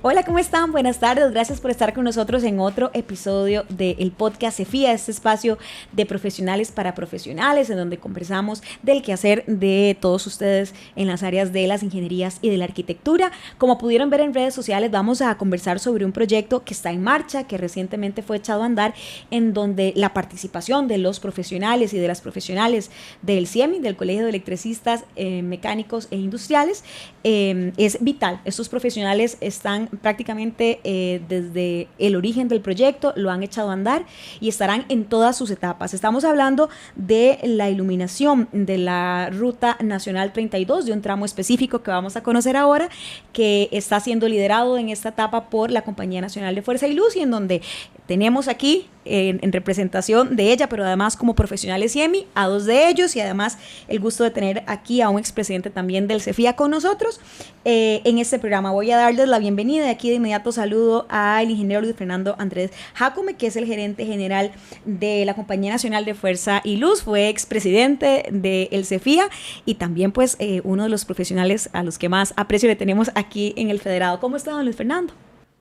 Hola, ¿cómo están? Buenas tardes, gracias por estar con nosotros en otro episodio del podcast CEFIA, este espacio de profesionales para profesionales, en donde conversamos del quehacer de todos ustedes en las áreas de las ingenierías y de la arquitectura. Como pudieron ver en redes sociales, vamos a conversar sobre un proyecto que está en marcha, que recientemente fue echado a andar, en donde la participación de los profesionales y de las profesionales del CIEMI, del Colegio de Electricistas, Mecánicos e Industriales, es vital. Estos profesionales están prácticamente desde el origen del proyecto, lo han echado a andar y estarán en todas sus etapas. Estamos hablando de la iluminación de la Ruta Nacional 32, de un tramo específico que vamos a conocer ahora, que está siendo liderado en esta etapa por la Compañía Nacional de Fuerza y Luz, y en donde tenemos aquí en representación de ella, pero además como profesionales CIEMI, a dos de ellos, y además el gusto de tener aquí a un expresidente también del CEFIA con nosotros en este programa. Voy a darles la bienvenida y aquí de inmediato saludo al ingeniero Luis Fernando Andrés Jácome, que es el gerente general de la Compañía Nacional de Fuerza y Luz, fue expresidente del CEFIA y también pues uno de los profesionales a los que más aprecio le tenemos aquí en el Federado. ¿Cómo está, don Luis Fernando?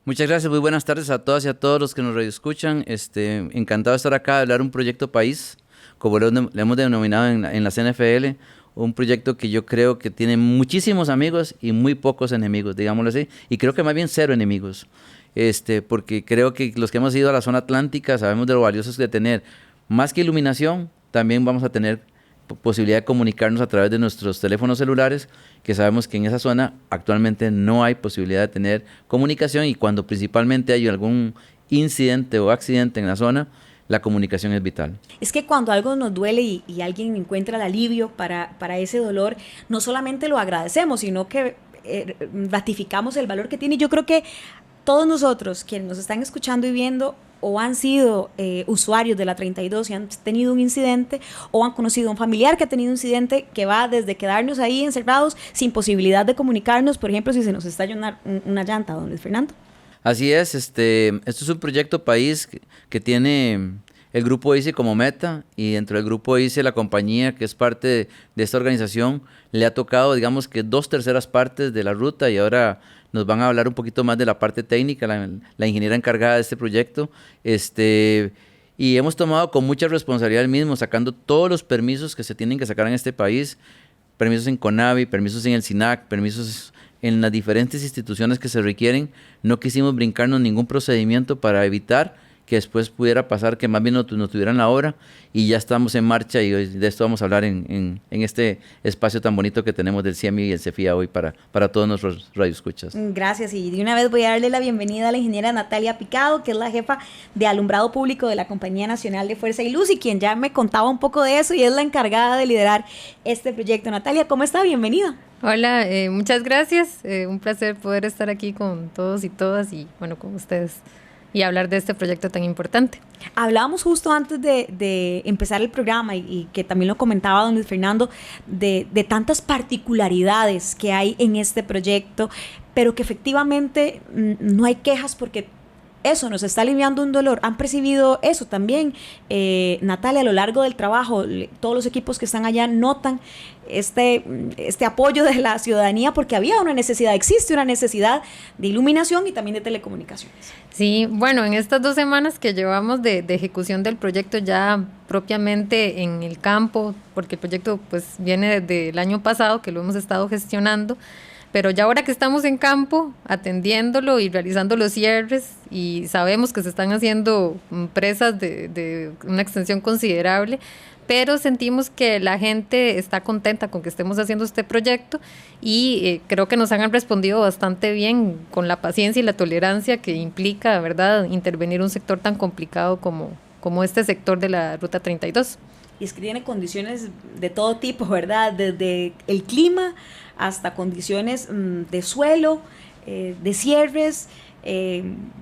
Muchas gracias, muy buenas tardes a todas y a todos los que nos radioescuchan. Encantado de estar acá, de hablar un proyecto país, como le hemos denominado en la CNFL, un proyecto que yo creo que tiene muchísimos amigos y muy pocos enemigos, digámoslo así, y creo que más bien cero enemigos, porque creo que los que hemos ido a la zona atlántica sabemos de lo valioso de tener, más que iluminación, también vamos a tener posibilidad de comunicarnos a través de nuestros teléfonos celulares, que sabemos que en esa zona actualmente no hay posibilidad de tener comunicación, y cuando principalmente hay algún incidente o accidente en la zona, la comunicación es vital. Es que cuando algo nos duele y alguien encuentra el alivio para ese dolor, no solamente lo agradecemos, sino que ratificamos el valor que tiene. Y yo creo que todos nosotros, quienes nos están escuchando y viendo, o han sido usuarios de la 32 y han tenido un incidente, o han conocido a un familiar que ha tenido un incidente, que va desde quedarnos ahí encerrados sin posibilidad de comunicarnos, por ejemplo, si se nos está yendo una llanta, don Luis Fernando. Así es, esto es un proyecto país que tiene el Grupo ICE como meta, y dentro del Grupo ICE la compañía que es parte de esta organización le ha tocado, digamos que 2/3 partes de la ruta, y ahora nos van a hablar un poquito más de la parte técnica, la ingeniera encargada de este proyecto, y hemos tomado con mucha responsabilidad el mismo, sacando todos los permisos que se tienen que sacar en este país, permisos en CONAVI, permisos en el SINAC, permisos en las diferentes instituciones que se requieren. No quisimos brincarnos ningún procedimiento para evitar que después pudiera pasar que más bien no tuvieran la obra, y ya estamos en marcha, y hoy de esto vamos a hablar en este espacio tan bonito que tenemos del CIEMI y el CEFIA hoy para todos nuestros radioescuchas. Gracias, y de una vez voy a darle la bienvenida a la ingeniera Natalia Picado, que es la jefa de alumbrado público de la Compañía Nacional de Fuerza y Luz, y quien ya me contaba un poco de eso y es la encargada de liderar este proyecto. Natalia, ¿cómo está? Bienvenida. Hola, muchas gracias, un placer poder estar aquí con todos y todas, y bueno, con ustedes, y hablar de este proyecto tan importante. Hablábamos justo antes de empezar el programa, y que también lo comentaba don Luis Fernando, de tantas particularidades que hay en este proyecto, pero que efectivamente no hay quejas, porque eso nos está aliviando un dolor. ¿Han percibido eso también, Natalia, a lo largo del trabajo? Todos los equipos que están allá notan este apoyo de la ciudadanía, porque había una necesidad, existe una necesidad de iluminación y también de telecomunicaciones. Sí, bueno, en estas 2 semanas que llevamos de ejecución del proyecto ya propiamente en el campo, porque el proyecto pues viene desde el año pasado que lo hemos estado gestionando, pero ya ahora que estamos en campo atendiéndolo y realizando los cierres, y sabemos que se están haciendo presas de una extensión considerable, pero sentimos que la gente está contenta con que estemos haciendo este proyecto, y creo que nos han respondido bastante bien con la paciencia y la tolerancia que implica, ¿verdad?, intervenir un sector tan complicado como este sector de la Ruta 32. Y es que tiene condiciones de todo tipo, ¿verdad? Desde el clima hasta condiciones de suelo, de cierres,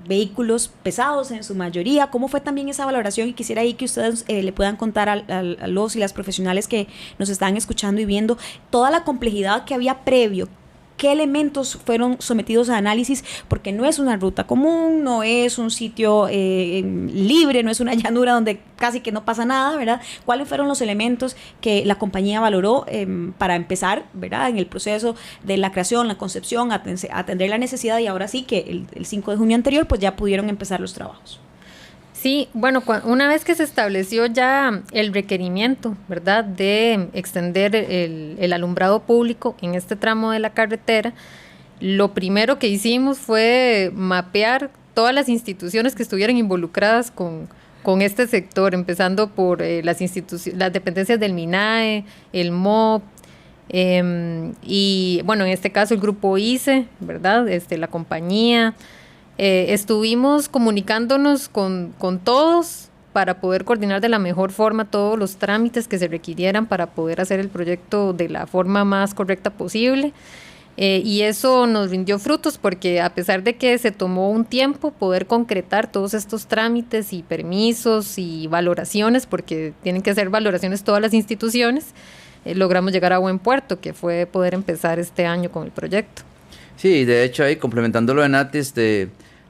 vehículos pesados en su mayoría. ¿Cómo fue también esa valoración? Y quisiera ahí que ustedes le puedan contar a los y las profesionales que nos están escuchando y viendo toda la complejidad que había previo ¿qué elementos fueron sometidos a análisis? Porque no es una ruta común, no es un sitio libre, no es una llanura donde casi que no pasa nada, ¿verdad? ¿Cuáles fueron los elementos que la compañía valoró para empezar, ¿verdad? En el proceso de la creación, la concepción, atender la necesidad, y ahora sí que el 5 de junio anterior pues ya pudieron empezar los trabajos? Sí, bueno, una vez que se estableció ya el requerimiento, ¿verdad?, de extender el alumbrado público en este tramo de la carretera, lo primero que hicimos fue mapear todas las instituciones que estuvieran involucradas con este sector, empezando por las dependencias del MINAE, el MOB, y bueno, en este caso el grupo ICE, ¿verdad?, la compañía. Estuvimos comunicándonos con todos para poder coordinar de la mejor forma todos los trámites que se requirieran para poder hacer el proyecto de la forma más correcta posible, y eso nos rindió frutos, porque a pesar de que se tomó un tiempo poder concretar todos estos trámites y permisos y valoraciones, porque tienen que hacer valoraciones todas las instituciones, logramos llegar a buen puerto, que fue poder empezar este año con el proyecto. Sí, de hecho ahí complementando lo de Nati,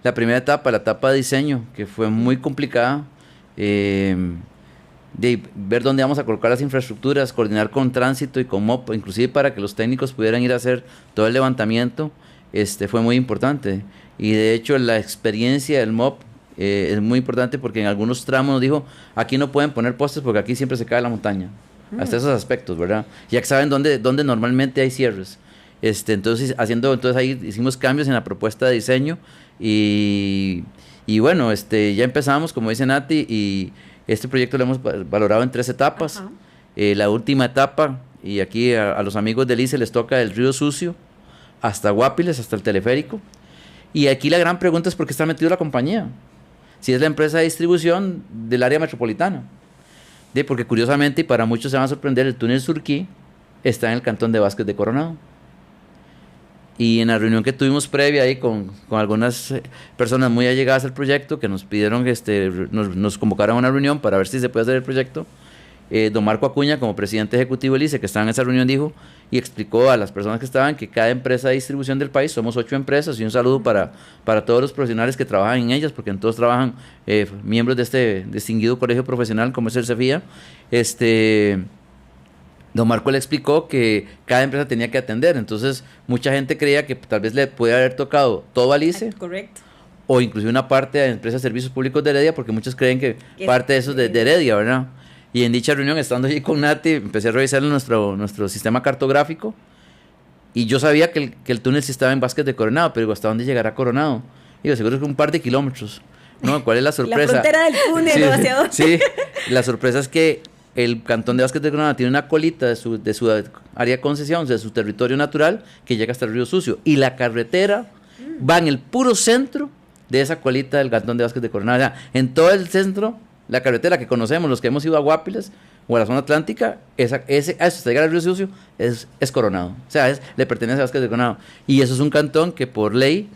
la primera etapa, la etapa de diseño, que fue muy complicada, de ver dónde vamos a colocar las infraestructuras, coordinar con tránsito y con MOP, inclusive para que los técnicos pudieran ir a hacer todo el levantamiento, fue muy importante. Y de hecho la experiencia del MOP es muy importante, porque en algunos tramos nos dijo, aquí no pueden poner postes porque aquí siempre se cae la montaña. Hasta esos aspectos, ¿verdad? Ya que saben dónde normalmente hay cierres. Entonces ahí hicimos cambios en la propuesta de diseño, y bueno, ya empezamos, como dice Nati, y este proyecto lo hemos valorado en 3 etapas. La última etapa, y aquí a los amigos del ICE les toca el Río Sucio hasta Guapiles, hasta el teleférico, y aquí la gran pregunta es por qué está metido la compañía, si es la empresa de distribución del área metropolitana, porque curiosamente, y para muchos se van a sorprender, el túnel Surquí está en el cantón de Vázquez de Coronado. Y en la reunión que tuvimos previa ahí con algunas personas muy allegadas al proyecto, que nos pidieron, nos convocaron a una reunión para ver si se puede hacer el proyecto, don Marco Acuña, como presidente ejecutivo del ICE, que estaba en esa reunión, dijo y explicó a las personas que estaban que cada empresa de distribución del país, somos 8 empresas, y un saludo para todos los profesionales que trabajan en ellas, porque en todos trabajan miembros de este distinguido colegio profesional como es el CEFIA. Don Marco le explicó que cada empresa tenía que atender, entonces mucha gente creía que tal vez le puede haber tocado todo al ICE. Correcto. O inclusive una parte de Empresas de Servicios Públicos de Heredia, porque muchos creen que parte de eso es de Heredia, ¿verdad? Y en dicha reunión, estando allí con Nati, empecé a revisar nuestro sistema cartográfico, y yo sabía que el túnel sí estaba en Vázquez de Coronado, pero digo, ¿hasta dónde llegará Coronado? Digo, seguro es que un par de kilómetros. No, ¿cuál es la sorpresa? La frontera del túnel, sí, ¿hacia dónde? Sí, la sorpresa es que el cantón de Vázquez de Coronado tiene una colita de su área de concesión, de su territorio natural, que llega hasta el Río Sucio, y la carretera va en el puro centro de esa colita del cantón de Vázquez de Coronado. O sea, en todo el centro, la carretera que conocemos, los que hemos ido a Guapiles o a la zona atlántica, hasta llegar al Río Sucio es Coronado. O sea, le pertenece a Vázquez de Coronado. Y eso es un cantón que por ley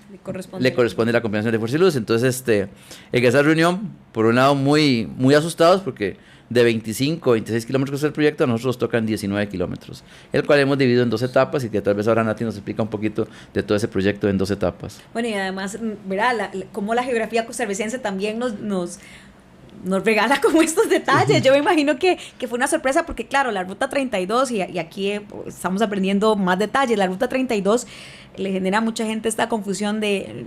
le corresponde la Competencia de Fuerza y Luz. Entonces, en esa reunión, por un lado, muy, muy asustados, porque de 25 o 26 kilómetros del proyecto, a nosotros nos tocan 19 kilómetros, el cual hemos dividido en 2 etapas, y que tal vez ahora Nati nos explica un poquito de todo ese proyecto en 2 etapas. Bueno, y además, ¿verdad? Como la geografía costarricense también nos regala como estos detalles. Yo me imagino que fue una sorpresa, porque claro, la ruta 32, y aquí estamos aprendiendo más detalles, la ruta 32 le genera a mucha gente esta confusión de,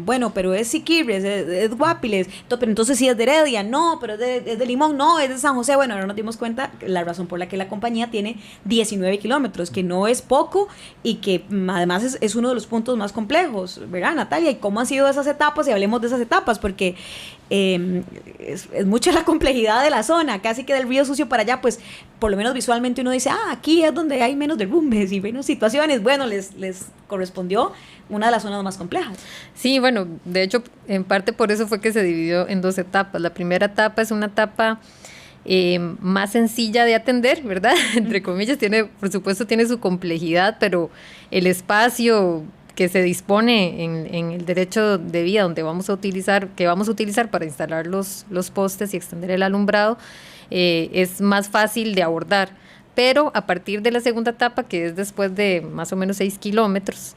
bueno, pero es Siquirres, es Guapiles, pero entonces sí es de Heredia, no, pero es de Limón, no, es de San José. Bueno, ahora nos dimos cuenta la razón por la que la compañía tiene 19 kilómetros, que no es poco, y que además es uno de los puntos más complejos, ¿verdad, Natalia? ¿Y cómo han sido esas etapas? Y hablemos de esas etapas, porque es mucha la complejidad de la zona, casi que del Río Sucio para allá, pues por lo menos visualmente uno dice, aquí es donde hay menos derrumbes y menos situaciones. Bueno, les correspondió una de las zonas más complejas. Sí, bueno, de hecho, en parte por eso fue que se dividió en 2 etapas. La primera etapa es una etapa más sencilla de atender, ¿verdad? Entre comillas, por supuesto tiene su complejidad, pero el espacio que se dispone en el derecho de vía que vamos a utilizar para instalar los postes y extender el alumbrado, es más fácil de abordar. pero a partir de la segunda etapa, que es después de más o menos 6 kilómetros,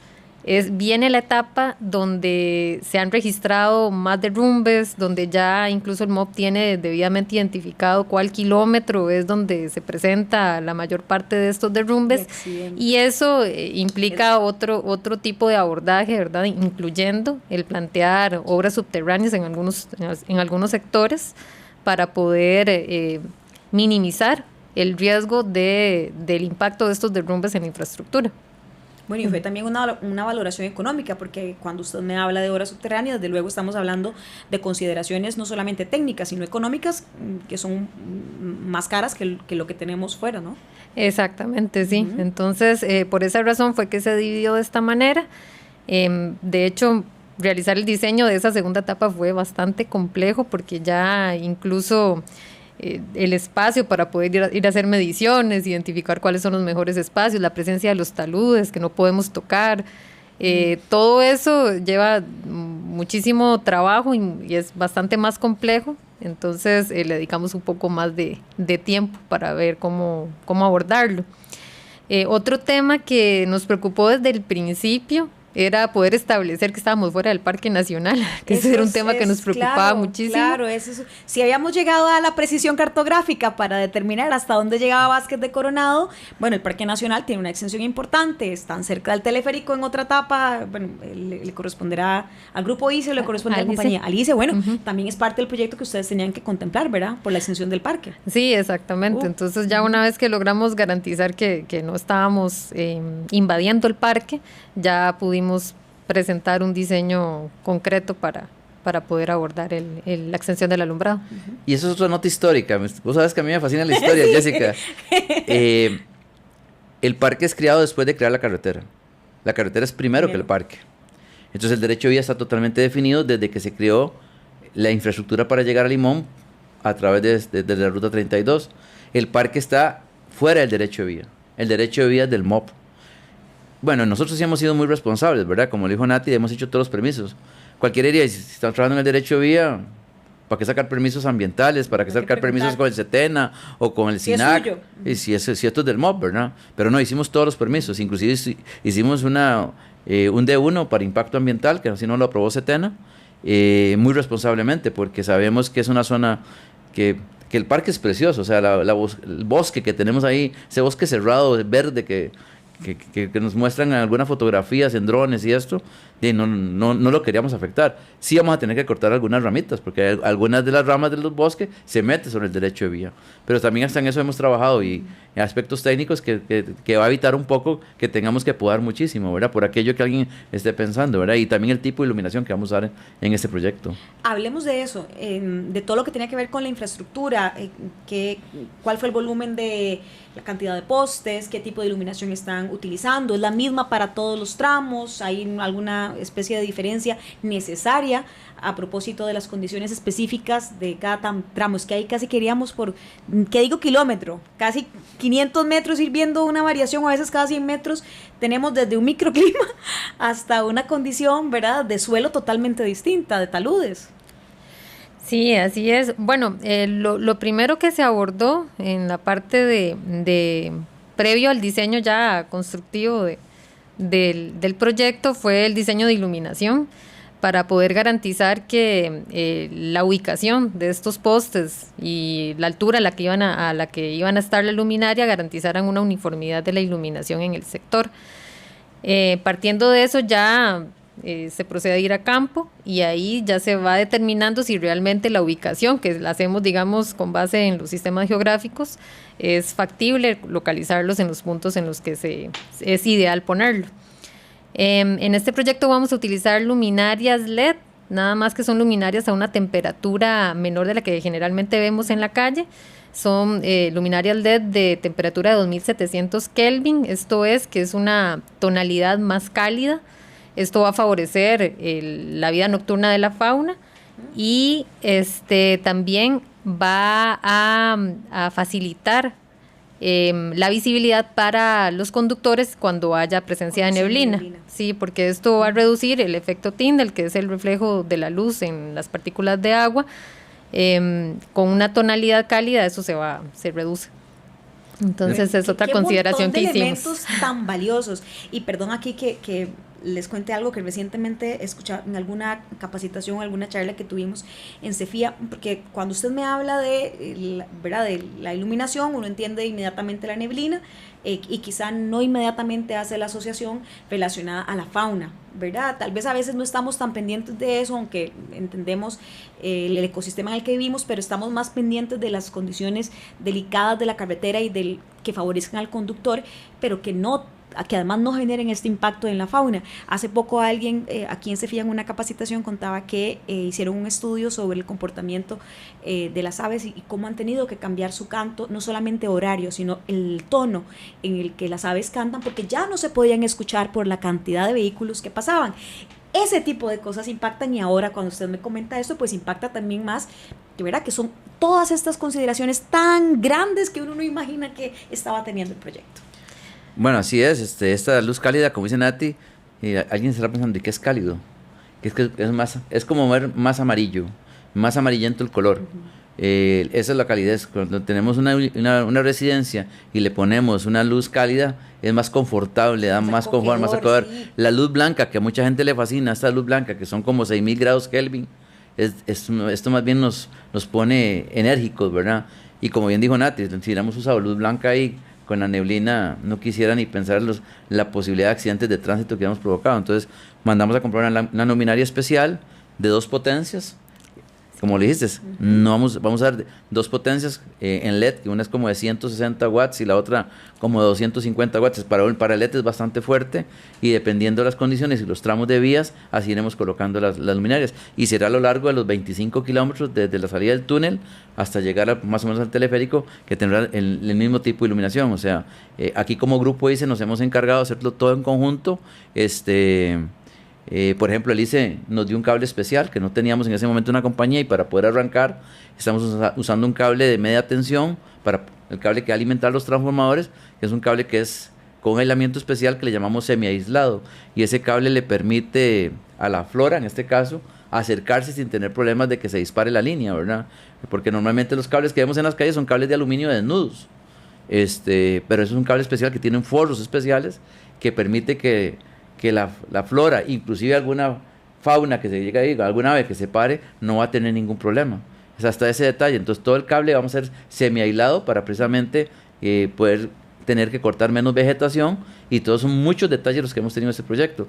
viene la etapa donde se han registrado más derrumbes, donde ya incluso el MOB tiene debidamente identificado cuál kilómetro es donde se presenta la mayor parte de estos derrumbes, y eso implica otro tipo de abordaje, ¿verdad? Incluyendo el plantear obras subterráneas en algunos sectores para poder minimizar el riesgo del impacto de estos derrumbes en la infraestructura. Bueno, y fue también una valoración económica, porque cuando usted me habla de obras subterráneas, desde luego estamos hablando de consideraciones no solamente técnicas, sino económicas, que son más caras que lo que tenemos fuera, ¿no? Exactamente, sí. Uh-huh. Entonces, por esa razón fue que se dividió de esta manera. De hecho, realizar el diseño de esa segunda etapa fue bastante complejo, porque ya incluso el espacio para poder ir a hacer mediciones, identificar cuáles son los mejores espacios, la presencia de los taludes que no podemos tocar, todo eso lleva muchísimo trabajo y es bastante más complejo. Entonces le dedicamos un poco más de tiempo para ver cómo abordarlo. Otro tema que nos preocupó desde el principio era poder establecer que estábamos fuera del Parque Nacional, que ese era un tema que nos preocupaba muchísimo. Claro, si habíamos llegado a la precisión cartográfica para determinar hasta dónde llegaba Vázquez de Coronado, bueno, el Parque Nacional tiene una extensión importante, están cerca del teleférico en otra etapa, bueno, le corresponderá al grupo ICE, le corresponde a la compañía Alice, bueno, también es parte del proyecto que ustedes tenían que contemplar, ¿verdad? Por la extensión del parque. Sí, exactamente, entonces ya una vez que logramos garantizar que no estábamos invadiendo el parque, ya pudimos presentar un diseño concreto para poder abordar la extensión del alumbrado. Y eso es otra nota histórica. Vos sabes que a mí me fascina la historia, sí. Jessica. El parque es creado después de crear la carretera. La carretera es primero que el parque. Entonces el derecho de vía está totalmente definido desde que se creó la infraestructura para llegar a Limón a través de la ruta 32. El parque está fuera del derecho de vía. El derecho de vía es del MOB. Bueno, nosotros sí hemos sido muy responsables, ¿verdad? Como le dijo Nati, hemos hecho todos los permisos. Cualquier área, si están trabajando en el derecho de vía, ¿para qué sacar permisos ambientales? ¿Para qué sacar permisos con el CETENA o con el SINAC? Y si esto es del MOB, ¿verdad? Pero no, hicimos todos los permisos. Inclusive hicimos un D1 para impacto ambiental, que así no lo aprobó CETENA, muy responsablemente, porque sabemos que es una zona que el parque es precioso. O sea, el bosque que tenemos ahí, ese bosque cerrado, verde que nos muestran en algunas fotografías en drones y esto, no lo queríamos afectar. Sí vamos a tener que cortar algunas ramitas, porque algunas de las ramas de los bosques se meten sobre el derecho de vía. Pero también hasta en eso hemos trabajado y en aspectos técnicos que va a evitar un poco que tengamos que podar muchísimo, ¿verdad? Por aquello que alguien esté pensando, ¿verdad? Y también el tipo de iluminación que vamos a usar en este proyecto. Hablemos de eso, de todo lo que tenía que ver con la infraestructura, cuál fue el volumen de la cantidad de postes, qué tipo de iluminación están utilizando, ¿es la misma para todos los tramos? ¿Hay alguna especie de diferencia necesaria a propósito de las condiciones específicas de cada tramo? Es que ahí casi queríamos kilómetro, casi 500 metros ir viendo una variación, o a veces cada 100 metros tenemos desde un microclima hasta una condición, ¿verdad?, de suelo totalmente distinta, de taludes. Sí, así es. Bueno, lo primero que se abordó en la parte de previo al diseño ya constructivo del proyecto fue el diseño de iluminación, para poder garantizar que la ubicación de estos postes y la altura a la que iban a estar la luminaria garantizaran una uniformidad de la iluminación en el sector. Partiendo de eso ya se procede a ir a campo y ahí ya se va determinando si realmente la ubicación, que la hacemos digamos con base en los sistemas geográficos, es factible localizarlos en los puntos en los que es ideal ponerlo. En este proyecto vamos a utilizar luminarias LED, nada más que son luminarias a una temperatura menor de la que generalmente vemos en la calle. Son luminarias LED de temperatura de 2700 Kelvin, esto es que es una tonalidad más cálida. Esto va a favorecer la vida nocturna de la fauna y también va a facilitar la visibilidad para los conductores cuando haya presencia de neblina. Sí, porque esto va a reducir el efecto Tyndall, que es el reflejo de la luz en las partículas de agua. Con una tonalidad cálida eso se reduce. Entonces es otra consideración que hicimos. Elementos tan valiosos. Y perdón aquí que les cuente algo que recientemente escuché en alguna capacitación o alguna charla que tuvimos en Cefía, porque cuando usted me habla de, ¿verdad?, de la iluminación, uno entiende inmediatamente la neblina y quizá no inmediatamente hace la asociación relacionada a la fauna, ¿verdad? Tal vez a veces no estamos tan pendientes de eso, aunque entendemos el ecosistema en el que vivimos, pero estamos más pendientes de las condiciones delicadas de la carretera y que favorezcan al conductor, pero que además no generen este impacto en la fauna. Hace poco alguien aquí en Cefía en una capacitación contaba que hicieron un estudio sobre el comportamiento de las aves y cómo han tenido que cambiar su canto, no solamente horario, sino el tono en el que las aves cantan, porque ya no se podían escuchar por la cantidad de vehículos que pasaban. Ese tipo de cosas impactan, y ahora cuando usted me comenta esto, pues impacta también más, de verdad que son todas estas consideraciones tan grandes que uno no imagina que estaba teniendo el proyecto. Bueno, así es, esta luz cálida, como dice Nati, alguien se está pensando, ¿y qué es cálido? Que es como ver más amarillo, más amarillento el color. Esa es la calidez. Cuando tenemos una residencia y le ponemos una luz cálida, es más confortable, da más confort, más acogedor. Sí. La luz blanca, que a mucha gente le fascina, esta luz blanca, que son como 6.000 grados Kelvin, esto más bien nos pone enérgicos, ¿verdad? Y como bien dijo Nati, si hubiéramos usado luz blanca ahí, con la neblina, no quisiera ni pensar la posibilidad de accidentes de tránsito que hemos provocado. Entonces mandamos a comprar una luminaria especial de 2 potencias, como le dijiste, no vamos a dar 2 potencias en LED, que una es como de 160 watts y la otra como de 250 watts. Para LED es bastante fuerte, y dependiendo de las condiciones y los tramos de vías, así iremos colocando las luminarias, y será a lo largo de los 25 kilómetros desde la salida del túnel hasta llegar más o menos al teleférico, que tendrá el mismo tipo de iluminación. O sea, aquí como grupo ICE nos hemos encargado de hacerlo todo en conjunto. Por ejemplo, el ICE nos dio un cable especial que no teníamos en ese momento en una compañía, y para poder arrancar estamos usando un cable de media tensión, para el cable que va a alimentar los transformadores, que es un cable que es con aislamiento especial que le llamamos semi-aislado, y ese cable le permite a la flora, en este caso, acercarse sin tener problemas de que se dispare la línea, ¿verdad? Porque normalmente los cables que vemos en las calles son cables de aluminio desnudos, pero eso es un cable especial que tiene forros especiales que permite que la flora, inclusive alguna fauna que se llegue ahí, alguna ave que se pare, no va a tener ningún problema. Es hasta ese detalle. Entonces todo el cable vamos a ser semi-aislado para precisamente poder tener que cortar menos vegetación, y todos son muchos detalles los que hemos tenido en este proyecto.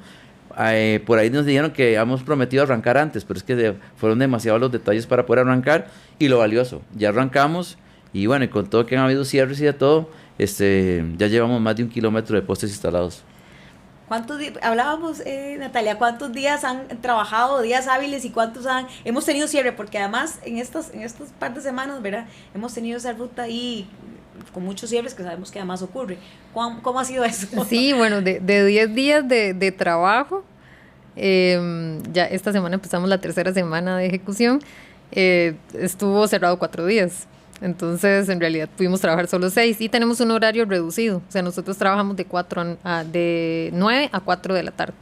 Por ahí nos dijeron que habíamos prometido arrancar antes, pero es que fueron demasiados los detalles para poder arrancar, y lo valioso, ya arrancamos, y bueno, y con todo que han habido cierres y de todo, ya llevamos más de 1 kilómetro de postes instalados. ¿Cuántos días, hablábamos, Natalia, cuántos días han trabajado, días hábiles, y cuántos hemos tenido cierre? Porque además en estos par de semanas, ¿verdad?, hemos tenido esa ruta ahí con muchos cierres que sabemos que además ocurre. ¿Cómo ha sido eso? Sí, bueno, de 10 días de trabajo, ya esta semana empezamos la 3ª semana de ejecución, estuvo cerrado 4 días. Entonces, en realidad pudimos trabajar solo 6, y tenemos un horario reducido. O sea, nosotros trabajamos de 9 a 4 de la tarde.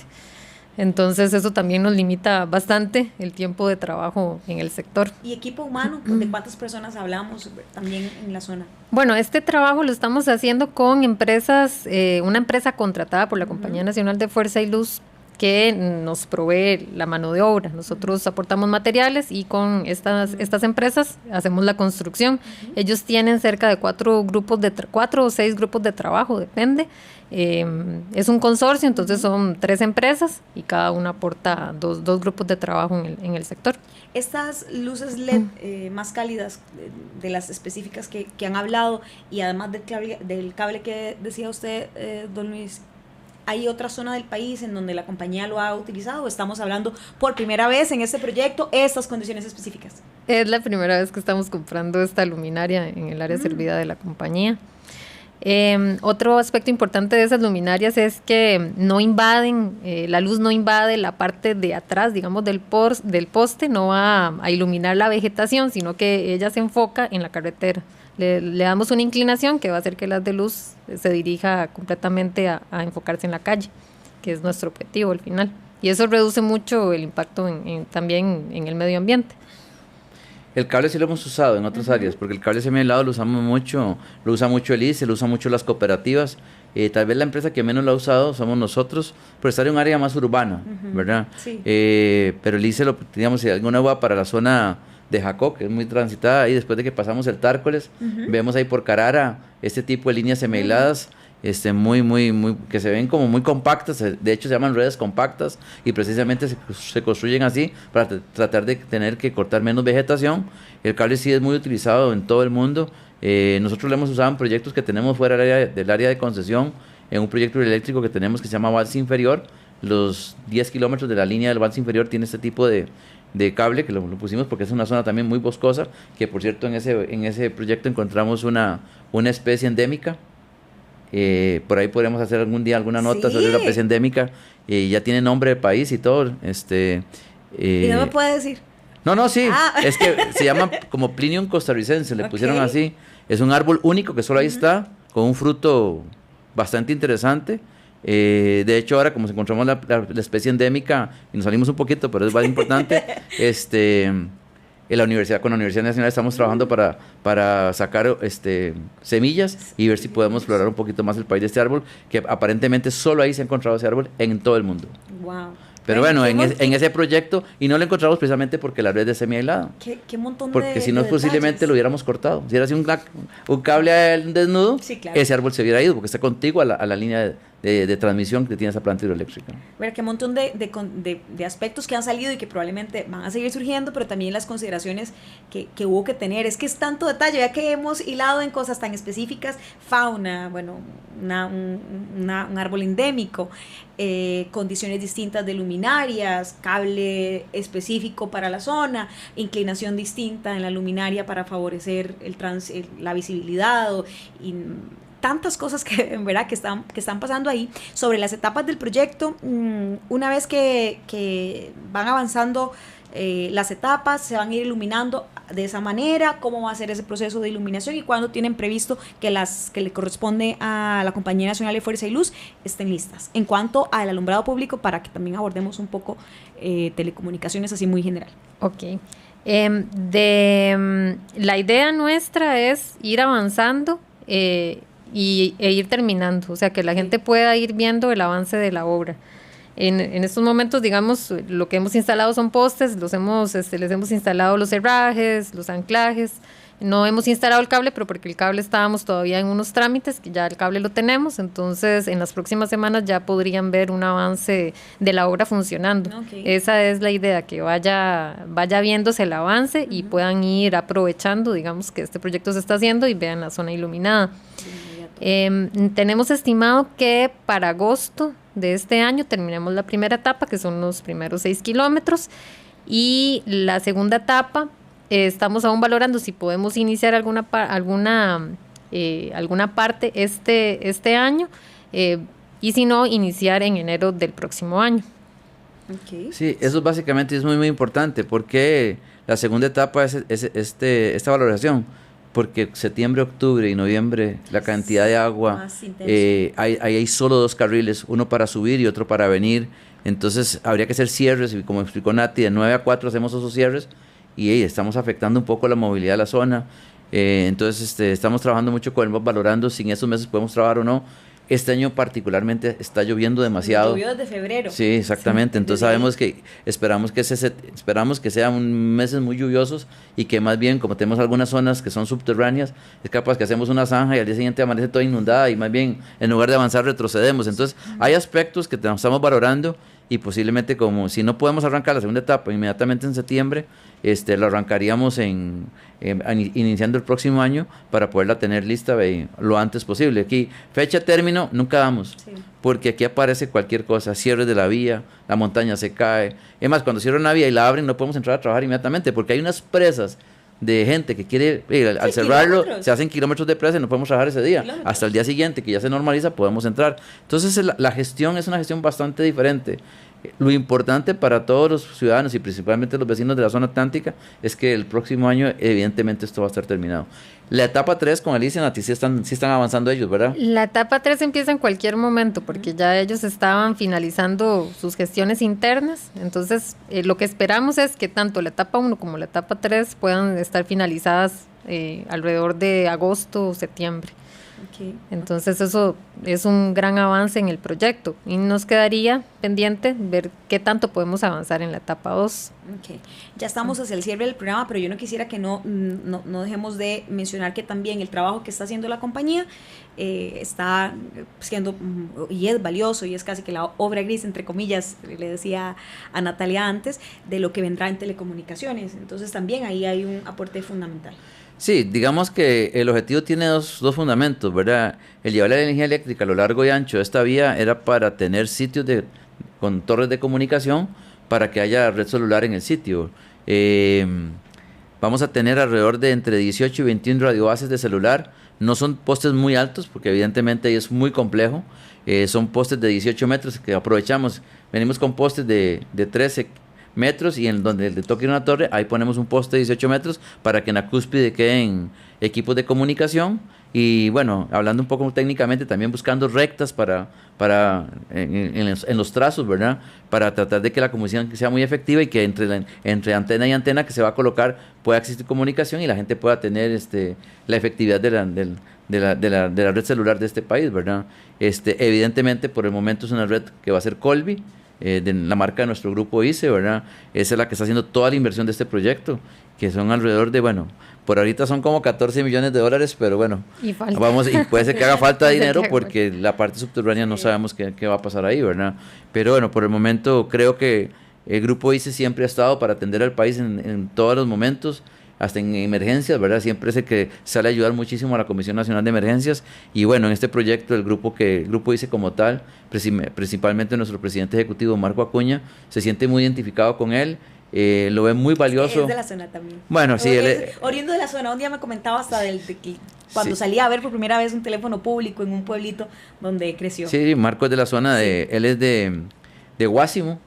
Entonces, eso también nos limita bastante el tiempo de trabajo en el sector. ¿Y equipo humano? ¿De cuántas personas hablamos también en la zona? Bueno, este trabajo lo estamos haciendo con empresas, una empresa contratada por la Compañía Nacional de Fuerza y Luz, que nos provee la mano de obra. Nosotros aportamos materiales, y con estas empresas hacemos la construcción. Ellos tienen cerca de 4 o 6 grupos de trabajo, depende. Es un consorcio, entonces son 3 empresas, y cada una aporta dos grupos de trabajo en el sector. Estas luces LED más cálidas, de las específicas que han hablado, y además del cable que decía usted, don Luis, ¿hay otra zona del país en donde la compañía lo ha utilizado, o estamos hablando por primera vez en este proyecto estas condiciones específicas? Es la primera vez que estamos comprando esta luminaria en el área servida de la compañía. Otro aspecto importante de esas luminarias es que no invaden, la luz no invade la parte de atrás, digamos, del poste, no va a iluminar la vegetación, sino que ella se enfoca en la carretera. Le damos una inclinación que va a hacer que el haz de luz se dirija completamente a enfocarse en la calle, que es nuestro objetivo al final. Y eso reduce mucho el impacto también en el medio ambiente. El cable sí lo hemos usado en otras áreas, porque el cable semi-aislado lo usamos mucho, lo usa mucho el ICE, lo usa mucho las cooperativas. Tal vez la empresa que menos lo ha usado somos nosotros, por estar en un área más urbana, ¿verdad? Sí. Pero el ICE, digamos, si alguna va para la zona de Jacó, que es muy transitada, ahí después de que pasamos el Tárcoles, vemos ahí por Carara este tipo de líneas semi-aisladas, muy, que se ven como muy compactas, de hecho se llaman redes compactas y precisamente se construyen así para tratar de tener que cortar menos vegetación. El cable sí es muy utilizado en todo el mundo. Nosotros lo hemos usado en proyectos que tenemos fuera del área de concesión, en un proyecto eléctrico que tenemos que se llama Balsa Inferior. Los 10 kilómetros de la línea del Balsa Inferior tiene este tipo de cable, que lo pusimos porque es una zona también muy boscosa, que por cierto en ese proyecto encontramos una especie endémica. Por ahí podremos hacer algún día alguna nota sobre la especie endémica, ya tiene nombre de país y todo. ¿Y no me puede decir? No, sí, es que se llama como Plinium costarricense, le pusieron así. Es un árbol único que solo ahí está, con un fruto bastante interesante. De hecho, ahora como encontramos la especie endémica y nos salimos un poquito, pero es bastante importante, con la Universidad Nacional estamos trabajando para sacar semillas y ver si podemos explorar un poquito más el país de este árbol, que aparentemente solo ahí se ha encontrado ese árbol en todo el mundo. Wow. Pero bueno, en ese proyecto, y no lo encontramos precisamente porque la red es semi-aislada. ¿Qué montón porque si no, posiblemente lo hubiéramos cortado. Si era así un cable desnudo, ese árbol se hubiera ido, porque está contiguo a la línea de transmisión que tiene esa planta hidroeléctrica. Bueno, qué montón de aspectos que han salido y que probablemente van a seguir surgiendo, pero también las consideraciones que hubo que tener. Es que es tanto detalle, ya que hemos hilado en cosas tan específicas, fauna, bueno, un árbol endémico, condiciones distintas de luminarias, cable específico para la zona, inclinación distinta en la luminaria para favorecer la visibilidad y tantas cosas que en verdad que están pasando ahí. Sobre las etapas del proyecto, una vez que van avanzando las etapas, se van a ir iluminando de esa manera, cómo va a ser ese proceso de iluminación y cuándo tienen previsto que las que le corresponde a la Compañía Nacional de Fuerza y Luz estén listas. En cuanto al alumbrado público, para que también abordemos un poco telecomunicaciones así muy general. Ok. La idea nuestra es ir avanzando e ir terminando, o sea, que la gente pueda ir viendo el avance de la obra. En estos momentos, digamos, lo que hemos instalado son postes, les hemos instalado los herrajes, los anclajes. No hemos instalado el cable, pero porque el cable estábamos todavía en unos trámites, que ya el cable lo tenemos, entonces en las próximas semanas ya podrían ver un avance de la obra funcionando. Esa es la idea, que vaya viéndose el avance y puedan ir aprovechando, digamos, que este proyecto se está haciendo y vean la zona iluminada. Tenemos estimado que para agosto de este año terminemos la primera etapa, que son los primeros 6 kilómetros, y la segunda etapa estamos aún valorando si podemos iniciar alguna parte este año, y si no, iniciar en enero del próximo año. Sí, eso básicamente es muy, muy importante, porque la segunda etapa es esta valoración. Porque septiembre, octubre y noviembre la cantidad de agua, hay solo 2 carriles, uno para subir y otro para venir, entonces habría que hacer cierres, y como explicó Nati, de 9 a 4 hacemos esos cierres y estamos afectando un poco la movilidad de la zona. Entonces estamos trabajando mucho con él, valorando si en esos meses podemos trabajar o no. Este año particularmente está lloviendo demasiado. Llovió desde febrero. Sí, exactamente. Entonces esperamos que sean meses muy lluviosos y que más bien, como tenemos algunas zonas que son subterráneas, es capaz que hacemos una zanja y al día siguiente amanece toda inundada y más bien en lugar de avanzar retrocedemos. Entonces hay aspectos que estamos valorando y posiblemente, como si no podemos arrancar la segunda etapa inmediatamente en septiembre, lo arrancaríamos iniciando el próximo año para poderla tener lista lo antes posible. Aquí, fecha término, nunca damos, porque aquí aparece cualquier cosa, cierres de la vía, la montaña se cae. Es más, cuando cierran la vía y la abren, no podemos entrar a trabajar inmediatamente, porque hay unas presas de gente que quiere, al cerrarlo, se hacen kilómetros de presa y no podemos trabajar ese día. Hasta el día siguiente, que ya se normaliza, podemos entrar. Entonces, la gestión es una gestión bastante diferente. Lo importante para todos los ciudadanos y principalmente los vecinos de la zona atlántica es que el próximo año evidentemente esto va a estar terminado. La etapa 3 con Alicia y Nati sí están avanzando ellos, ¿verdad? La etapa 3 empieza en cualquier momento porque ya ellos estaban finalizando sus gestiones internas, entonces lo que esperamos es que tanto la etapa 1 como la etapa 3 puedan estar finalizadas alrededor de agosto o septiembre. Okay. Entonces eso es un gran avance en el proyecto y nos quedaría pendiente ver qué tanto podemos avanzar en la etapa 2. Okay. Ya estamos hacia el cierre del programa, pero yo no quisiera que no dejemos de mencionar que también el trabajo que está haciendo la compañía está siendo y es valioso y es casi que la obra gris, entre comillas, le decía a Natalia antes, de lo que vendrá en telecomunicaciones. Entonces también ahí hay un aporte fundamental. Sí, digamos que el objetivo tiene dos fundamentos, ¿verdad? El llevar la energía eléctrica a lo largo y ancho de esta vía era para tener sitios con torres de comunicación para que haya red celular en el sitio. Vamos a tener alrededor de entre 18 y 21 radiobases de celular. No son postes muy altos porque evidentemente es muy complejo. Son postes de 18 metros que aprovechamos. Venimos con postes de 13 metros y en donde le toque una torre, ahí ponemos un poste de 18 metros para que en la cúspide queden equipos de comunicación y bueno, hablando un poco técnicamente, también buscando rectas en los trazos, ¿verdad? Para tratar de que la comunicación sea muy efectiva y que entre antena y antena que se va a colocar pueda existir comunicación y la gente pueda tener la efectividad de la red celular de este país, ¿verdad? Evidentemente, por el momento es una red que va a ser Colby, de la marca de nuestro grupo ICE, ¿verdad? Esa es la que está haciendo toda la inversión de este proyecto, que son alrededor de, bueno, por ahorita son como 14 millones de dólares, pero bueno, y puede ser que haga falta dinero porque la parte subterránea no sabemos qué va a pasar ahí, ¿verdad? Pero bueno, por el momento creo que el grupo ICE siempre ha estado para atender al país en todos los momentos, hasta en emergencias, ¿verdad? Siempre es el que sale a ayudar muchísimo a la Comisión Nacional de Emergencias y bueno, en este proyecto el grupo ICE como tal, principalmente nuestro presidente ejecutivo Marco Acuña, se siente muy identificado con él, lo ve muy valioso. Es de la zona también. Bueno, sí. Oriundo de la zona, un día me comentaba hasta cuando salía a ver por primera vez un teléfono público en un pueblito donde creció. Sí, Marco es de la zona, él es de Guásimo,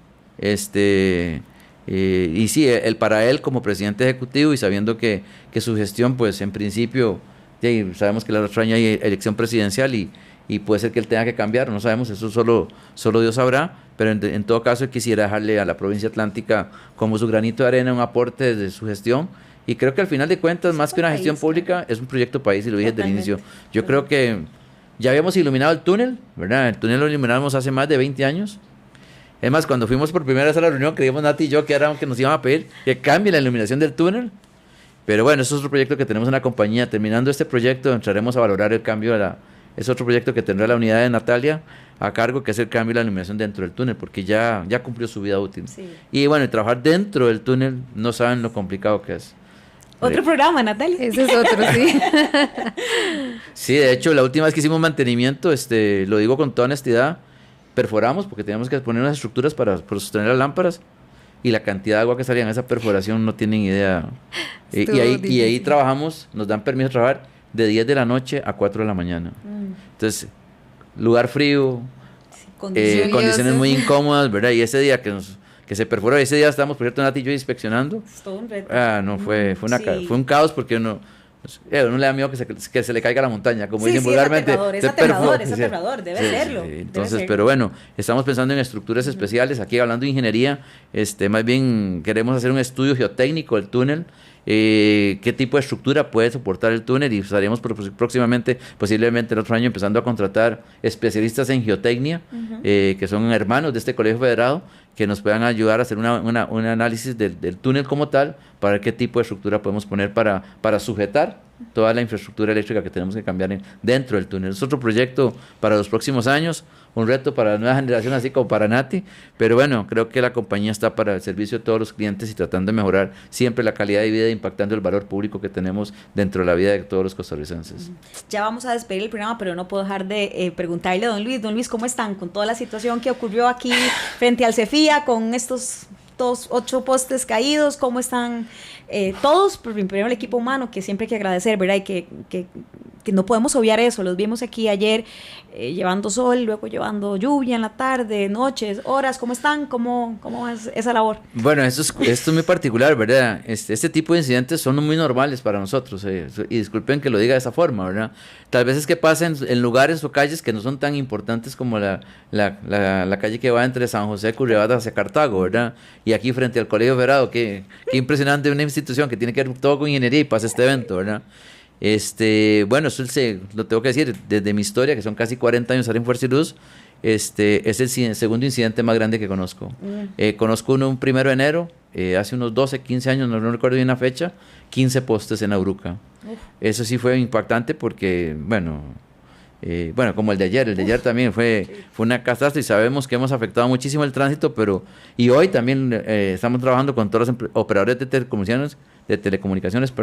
y sí, para él como presidente ejecutivo y sabiendo que su gestión, pues en principio, sabemos que el otro año hay elección presidencial y puede ser que él tenga que cambiar, no sabemos, eso solo Dios sabrá, pero en todo caso quisiera dejarle a la provincia atlántica como su granito de arena un aporte desde su gestión y creo que al final de cuentas, más que una gestión pública, es un proyecto país y lo dije desde el inicio. Yo creo que ya habíamos iluminado el túnel, ¿verdad? El túnel lo iluminamos hace más de 20 años. Es más, cuando fuimos por primera vez a la reunión, creíamos Nati y yo que nos iban a pedir que cambie la iluminación del túnel. Pero bueno, eso es otro proyecto que tenemos en la compañía. Terminando este proyecto, entraremos a valorar el cambio es otro proyecto que tendrá la unidad de Natalia a cargo, que es el cambio de la iluminación dentro del túnel, porque ya cumplió su vida útil. Sí. Y bueno, trabajar dentro del túnel, no saben lo complicado que es. Otro programa, Natalia. Ese es otro, sí. Sí, de hecho, la última vez que hicimos mantenimiento, lo digo con toda honestidad, perforamos porque teníamos que poner unas estructuras para sostener las lámparas y la cantidad de agua que salía en esa perforación no tienen idea. Y ahí trabajamos, nos dan permiso de trabajar de 10 de la noche a 4 de la mañana. Entonces, lugar frío, condiciones muy incómodas, ¿verdad? Y ese día que se perforó, ese día estábamos, por cierto, Nati y yo inspeccionando. Es todo un reto. No, fue un caos porque uno le da miedo que se le caiga la montaña, como dicen vulgarmente. Es aterrador, debe serlo. Entonces, pero bueno, estamos pensando en estructuras especiales, aquí hablando de ingeniería, más bien queremos hacer un estudio geotécnico del túnel, qué tipo de estructura puede soportar el túnel y estaríamos próximamente, posiblemente el otro año, empezando a contratar especialistas en geotecnia, que son hermanos de este colegio federado, que nos puedan ayudar a hacer un análisis del túnel como tal, para ver qué tipo de estructura podemos poner para sujetar toda la infraestructura eléctrica que tenemos que cambiar dentro del túnel. Es otro proyecto para los próximos años, un reto para la nueva generación, así como para Nati, pero bueno, creo que la compañía está para el servicio de todos los clientes y tratando de mejorar siempre la calidad de vida, impactando el valor público que tenemos dentro de la vida de todos los costarricenses. Ya vamos a despedir el programa, pero no puedo dejar de preguntarle a don Luis, ¿cómo están con toda la situación que ocurrió aquí frente al CEFIA, con estos 8 postes caídos? ¿Cómo están todos? Primero el equipo humano, que siempre hay que agradecer, ¿verdad? Y que que no podemos obviar eso. Los vimos aquí ayer llevando sol, luego llevando lluvia en la tarde, noches, horas. ¿Cómo están? ¿Cómo es esa labor? Bueno, esto es muy particular, ¿verdad? Este tipo de incidentes son muy normales para nosotros, y disculpen que lo diga de esa forma, ¿verdad? Tal vez es que pasen en lugares o calles que no son tan importantes como la calle que va entre San José, Curridabat hacia Cartago, ¿verdad? Y aquí frente al Colegio Federado, qué impresionante una institución que tiene que ver todo con ingeniería y pasa este evento, ¿verdad? Bueno, eso lo tengo que decir, desde mi historia, que son casi 40 años en Fuerza y Luz, es el segundo incidente más grande que conozco. Conozco uno un 1 de enero, hace unos 12, 15 años, no recuerdo bien la fecha, 15 postes en Auruca. Eso sí fue impactante porque, bueno, como el de ayer también fue una catástrofe y sabemos que hemos afectado muchísimo el tránsito, y hoy también estamos trabajando con todos los operadores de telecomunicaciones,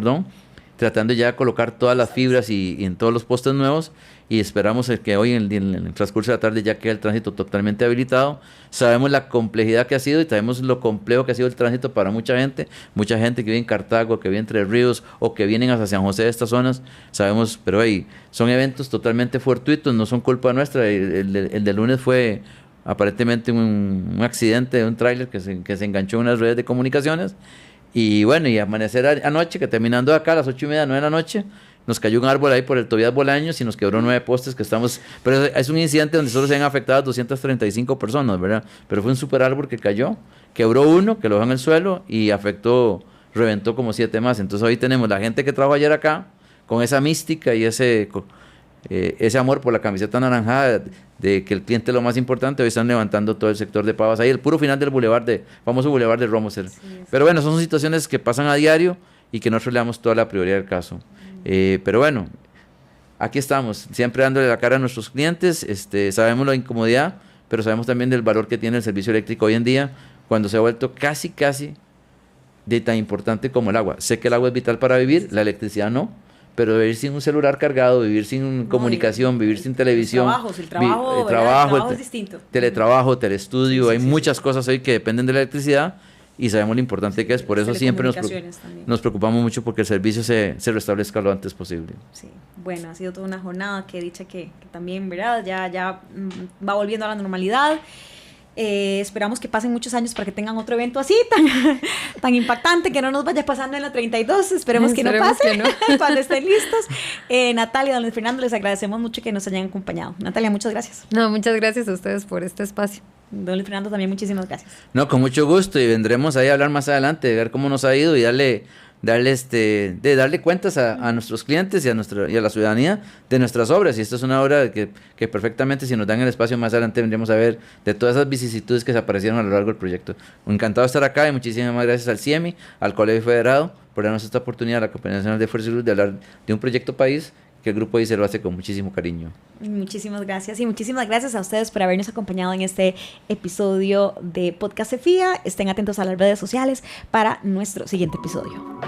tratando ya de colocar todas las fibras y en todos los postes nuevos, y esperamos que hoy en el transcurso de la tarde ya quede el tránsito totalmente habilitado. Sabemos la complejidad que ha sido y sabemos lo complejo que ha sido el tránsito para mucha gente que vive en Cartago, que vive entre ríos o que vienen hacia San José de estas zonas, sabemos, pero son eventos totalmente fortuitos, no son culpa nuestra. El de lunes fue aparentemente un accidente de un tráiler que se enganchó en unas redes de comunicaciones. Y bueno, y amanecer anoche, que terminando acá a las 8:30, 9 de la noche, nos cayó un árbol ahí por el Tobías Bolaños y nos quebró 9 postes pero es un incidente donde solo se han afectado 235 personas, ¿verdad? Pero fue un super árbol que cayó, quebró uno, que lo dejó en el suelo y reventó como 7 más. Entonces hoy tenemos la gente que trabajó ayer acá, con esa mística y ese amor por la camiseta anaranjada, de que el cliente es lo más importante. Hoy están levantando todo el sector de Pavas, ahí el puro final del famoso bulevar de Romoser. Pero bueno, son situaciones que pasan a diario y que nosotros le damos toda la prioridad al caso. Pero bueno, aquí estamos, siempre dándole la cara a nuestros clientes. Sabemos la incomodidad, pero sabemos también del valor que tiene el servicio eléctrico hoy en día, cuando se ha vuelto casi de tan importante como el agua. Sé que el agua es vital para vivir, la electricidad no, pero vivir sin un celular cargado, vivir sin comunicación, vivir sin televisión, el trabajo es distinto. Teletrabajo, telestudio, hay muchas cosas hoy que dependen de la electricidad y sabemos lo importante que es, por eso siempre nos preocupamos mucho porque el servicio se restablezca lo antes posible. Sí, bueno, ha sido toda una jornada que dicha que también, ¿verdad? Ya va volviendo a la normalidad. Esperamos que pasen muchos años para que tengan otro evento así tan impactante, que no nos vaya pasando en la 32. Esperemos que no pase, que no. Cuando estén listos. Natalia, don Luis Fernando, les agradecemos mucho que nos hayan acompañado. Natalia, muchas gracias. No, muchas gracias a ustedes por este espacio. Don Luis Fernando, también muchísimas gracias. No, con mucho gusto, y vendremos ahí a hablar más adelante, de ver cómo nos ha ido y darle cuentas a nuestros clientes y a la ciudadanía de nuestras obras. Y esta es una obra que perfectamente, si nos dan el espacio más adelante, vendremos a ver de todas esas vicisitudes que se aparecieron a lo largo del proyecto. Encantado de estar acá y muchísimas gracias al CIEMI, al Colegio Federado, por darnos esta oportunidad, a la Compañía Nacional de Fuerza y Luz, de hablar de un proyecto país que el Grupo ICE lo hace con muchísimo cariño. Muchísimas gracias, y muchísimas gracias a ustedes por habernos acompañado en este episodio de Podcast CEFIA. Estén atentos a las redes sociales para nuestro siguiente episodio.